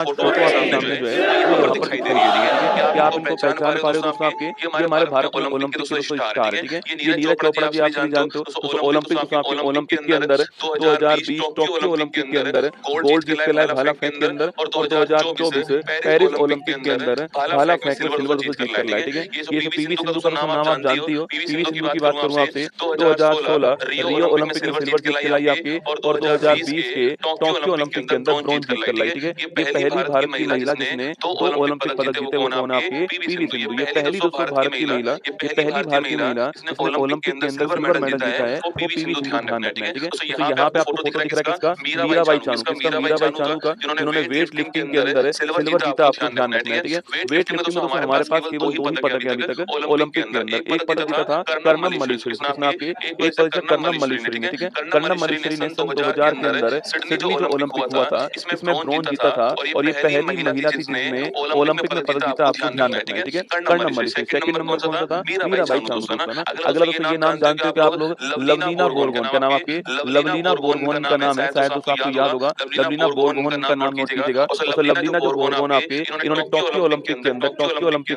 Photo आपके सामने जो है वो यहाँ पर दिखाई दे रही है, ठीक है? क्या आप इनको पहचान पा रहे हो दोस्तों आपके? ये हमारे भारत में ओलंपिक के दोस्तों स्टार है, ठीक है? ये नीरज चोपड़ा जी आप सभी जानते हो। दोस्तों ओलंपिक दोस्तों आपके ओलंपिक के अंदर 2020 टोक्यो ओलंपिक के अंदर गोल्ड जीत के लाए भाला फेंक के अंदर और 2024 पेरिस ओलंपिक के अंदर भाला फेंक में सिल्वर दोस्तों जीत कर लाए, ठीक है? ये जो पीवी सिंधु का दोस्तों नाम आप जानते ही हो। पीवी सिंधु की बात करूँ आपसे 2016 रियो ओलंपिक में सिल्वर जीत के लाई आपकी और 2020 के टोक्यो ओलंपिक के अंदर ब्रॉन्ज जीत कर लाई, ठीक है? ये पहली भारत की महिला जिसने 2 ओलंपिक पदक जीते वो कौन है आपके? पीवी सिंधु। ये पहली दोस्तों भारत की महिला, ये पहली भारतीय महिला जिसने ओलंपिक के अंदर सिल्वर मेडल जीता है, वो पीवी सिंधु ध्यान रखना है, ठीक है? तो यहाँ पे आपको फोटो दिख रहा है किसका? मीराबाई चानू। किसका? मीराबाई चानू का, जिन्होंने वेट लिफ्टिंग के अंदर सिल्वर जीता, आपको ध्यान रखना है, ठीक है? वेट लिफ्टिंग में दोस्तों हमारे पास केवल 2 ही पदक है अभी तक ओलंपिक के अंदर। एक पदक जीता था कर्णम मल्लेश्वरी से, किसने आपके? एक पदक जीता कर्णम मल्लेश्वरी ने, ठीक है? कर्णम मल्लेश्वरी ने सन 2000 के अंदर सिडनी जो ओलंपिक हुआ था, इसमें ब्रॉन्ज जीता था और ये पहली महिला थी जिसने ओलंपिक में पदक जीता, आपको ध्यान रखना है, ठीक है? कर्णम मल्लेश्वरी। सेकंड नंबर कौन सा था? मीराबाई चानू दोस्तों, है ना? अगला दोस्तों ये नाम जानते हो क्या आप लोग? लवलीना बोरगोहेन। क्या नाम आपके? लवलीना बोरगोहेन इनका नाम है, शायद दोस्तों आपको याद होगा। लवलीना बोरगोहेन इनका नाम नोट कीजिएगा। दोस्तों लवलीना जो बोरगोहेन आपके, इन्होंने टोक्यो ओलंपिक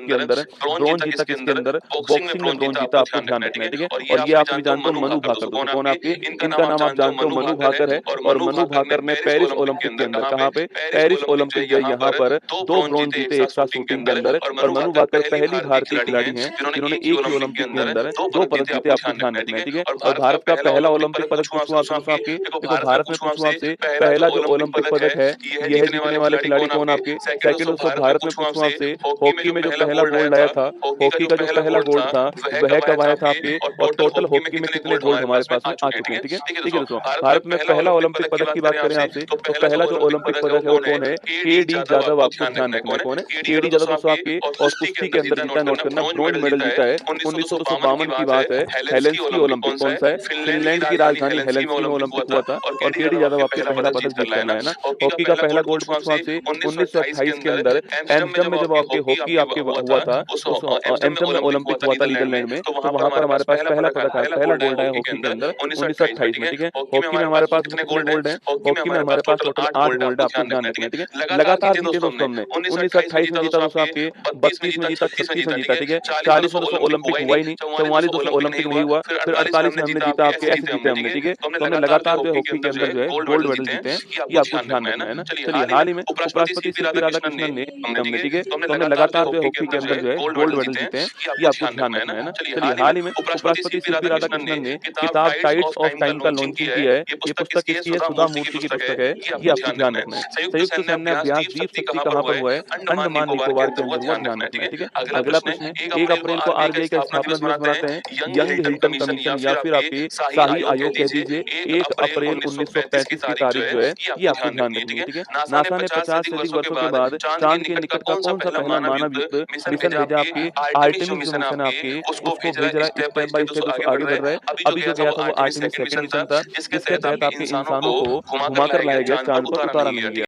के अंदर ब्रॉन्ज जीता, किसके अंदर? बॉक्सिंग में ब्रॉन्ज जीता, आपको ध्यान रखना है, ठीक है? और ये आप सभी जानते हो मनु भाकर दोस्तों, कौन आपके? इनका नाम आप जानते हो मनु भाकर है और मनु भाकर ने पेरिस ओलंपिक के अंदर, कहाँ पे? पेरिस ओलंपिक जो है यहाँ पर 2 ब्रॉन्ज जीते एक साथ शूटिंग के अंदर और मनु भाकर पहली भारतीय खिलाड़ी हैं जिन्होंने एक ही ओलंपिक के अंदर 2 पदक जीते, आपको ध्यान रखना है, ठीक है? और भारत का पहला ओलंपिक पदक पूछूं आपसे दोस्तों आपके, देखो भारत में पूछूं आपसे पहला जो ओलंपिक पदक है ये है जीतने वाले खिलाड़ी कौन आपके? सेकंड दोस्तों भारत में पूछूं आपसे हॉकी में जो पहला गोल्ड आया था, हॉकी का जो पहला गोल्ड था वह कब आया था आपके? और टोटल हॉकी में कितने गोल्ड हमारे पास में आ चुके हैं, ठीक है? ठीक है दोस्तों, भारत में पहला ओलंपिक पदक की बात करें आपसे तो पहला जो ओलंपिक पदक है वो कौन है? केडी जाधव, आपको ध्यान रखना है, कौन है? केडी जाधव दोस्तों आपके और कुश्ती के अंदर जीता, नोट करना, ब्रॉन्ज मेडल जीता है। 1952 की बात है, हेलेंसिकी ओलंपिक, कौन सा है? फिनलैंड की राजधानी हेलेंसिकी में ओलंपिक हुआ था और केडी जाधव आपके पहला पदक जीत कर लाए, है ना? हॉकी का पहला गोल्ड पूछूं आपसे 1928 के अंदर एम्स्टर्डम में जब आपके हॉकी आपके हुआ था, एम्स्टर्डम में ओलंपिक हुआ था नीदरलैंड में, तो वहां पर हमारे पास पहला पदक आया, पहला गोल्ड आया हॉकी के अंदर 1928 में, ठीक है? हॉकी में हमारे पास कितने गोल्ड है? हॉकी में हमारे पास टोटल 8 गोल्ड है, आपको ध्यान रखना है, ठीक है? लगातार जीते दोस्तों हमने। 1928 में जीता दोस्तों आपके, 32 में जीता, 36 में जीता, ठीक है? 40 में दोस्तों ओलंपिक हुआ ही नहीं, 44 दोस्तों ओलंपिक नहीं हुआ, फिर 48 में हमने जीता, आपके ऐसे जीते हमने, ठीक है? तो हमने लगातार जो है हॉकी के अंदर जो है गोल्ड मेडल जीते हैं, ये आपको ध्यान रखना है ना? चलिए हाल ही में उपराष्ट्रपति सीपी राधाकृष्णन ने हमने, ठीक है? तो हमने लगातार जो है हॉकी के अंदर जो है गोल्ड मेडल जीते हैं, ये आपको ध्यान रखना है ना? चलिए हाल ही में उपराष्ट्रपति सीपी राधाकृष्णन ने किताब टाइड्स ऑफ टाइम का लॉन्चिंग किया है। ये पुस्तक किसकी है? सुधा मूर्ति की पुस्तक है, ये आपको ध्यान रखना है। संयुक्त सैन्य अभ्यास द्वीप शक्ति कहाँ पर हुआ है? अंडमान निकोबार के अंदर हुआ, ध्यान रखना है, ठीक है? अगला प्रश्न है 1 अप्रैल को आरबीआई का स्थापना दिवस मनाते हैं, यंग हिल्टन कमीशन या फिर आपके शाही आयोग कह दीजिए। 1 अप्रैल 1935 की तारीख जो है ये आपको ध्यान रखनी है, ठीक है? नासा ने 50 से अधिक वर्षों के बाद चांद के निकट का कौन सा पहला मानव युक्त मिशन भेजा? आपके आर्टेमिस जो मिशन है आपके उसको भेज रहा है, स्टेप बाय स्टेप दोस्तों आगे बढ़ रहा है। अभी जो गया था वो आर्टेमिस सेकंड मिशन था, जिसके तहत आपके इंसानों को घुमाकर लाया गया, चांद पर उतारा नहीं गया।